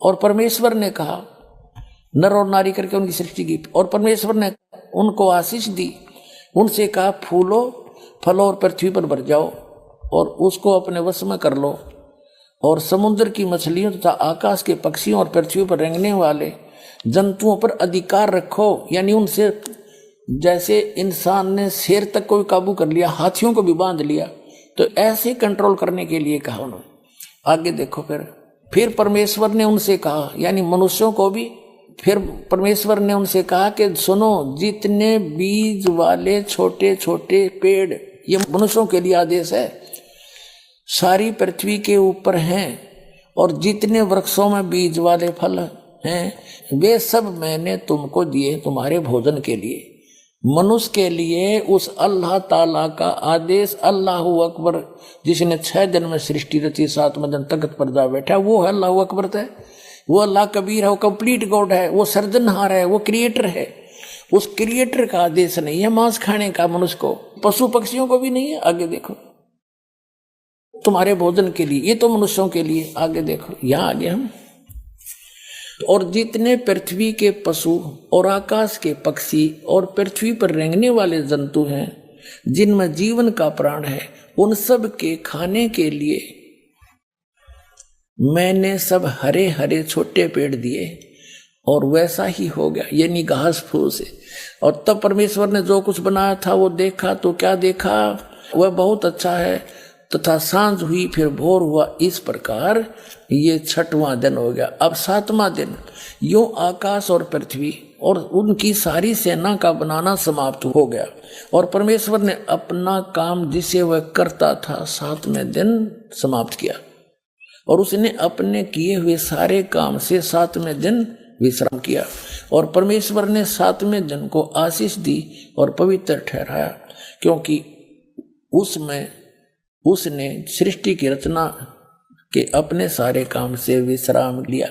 और परमेश्वर ने कहा, नर और नारी करके उनकी सृष्टि की, और परमेश्वर ने उनको आशीष दी, उनसे कहा फूलो फलो और पृथ्वी पर भर जाओ और उसको अपने वश में कर लो, और समुद्र की मछलियों तथा आकाश के पक्षियों और पृथ्वी पर रेंगने वाले जंतुओं पर अधिकार रखो। यानी उनसे जैसे इंसान ने शेर तक को भी काबू कर लिया, हाथियों को भी बांध लिया, तो ऐसे कंट्रोल करने के लिए कहा उन्होंने। आगे देखो, फिर परमेश्वर ने उनसे कहा, यानी मनुष्यों को भी, फिर परमेश्वर ने उनसे कहा कि सुनो, जितने बीज वाले छोटे छोटे पेड़, ये मनुष्यों के लिए आदेश है, सारी पृथ्वी के ऊपर हैं, और जितने वृक्षों में बीज वाले फल हैं वे सब मैंने तुमको दिए तुम्हारे भोजन के लिए। मनुष्य के लिए उस अल्लाह ताला का आदेश, अल्लाहु अकबर, जिसने 6 दिन में सृष्टि रची, 7वें दिन तख्त पर जा बैठा, वो है अल्लाहु अकबर है। वो अल्लाह कबीर है, वो कंप्लीट गॉड है, वो सर्जनहार है, वो क्रिएटर है। उस क्रिएटर का आदेश नहीं है मांस खाने का मनुष्य को, पशु पक्षियों को भी नहीं है। आगे देखो, तुम्हारे भोजन के लिए, ये तो मनुष्यों के लिए। आगे देखो, यहां आगे हम, और जितने पृथ्वी के पशु और आकाश के पक्षी और पृथ्वी पर रेंगने वाले जंतु हैं, जिनमें जीवन का प्राण है, उन सब के खाने के लिए मैंने सब हरे हरे छोटे पेड़ दिए, और वैसा ही हो गया, यानी घास फूस से। और तब परमेश्वर ने जो कुछ बनाया था वो देखा, तो क्या देखा, वह बहुत अच्छा है। तथा सांझ हुई, फिर भोर हुआ, इस प्रकार ये 6वां दिन हो गया। अब 7वां दिन, यूं आकाश और पृथ्वी और उनकी सारी सेना का बनाना समाप्त हो गया, और परमेश्वर ने अपना काम जिसे वह करता था 7वें दिन समाप्त किया, और उसने अपने किए हुए सारे काम से 7वें दिन विश्राम किया। और परमेश्वर ने 7वें दिन को आशीष दी और पवित्र ठहराया, क्योंकि उसमें उसने सृष्टि की रचना के अपने सारे काम से विश्राम लिया।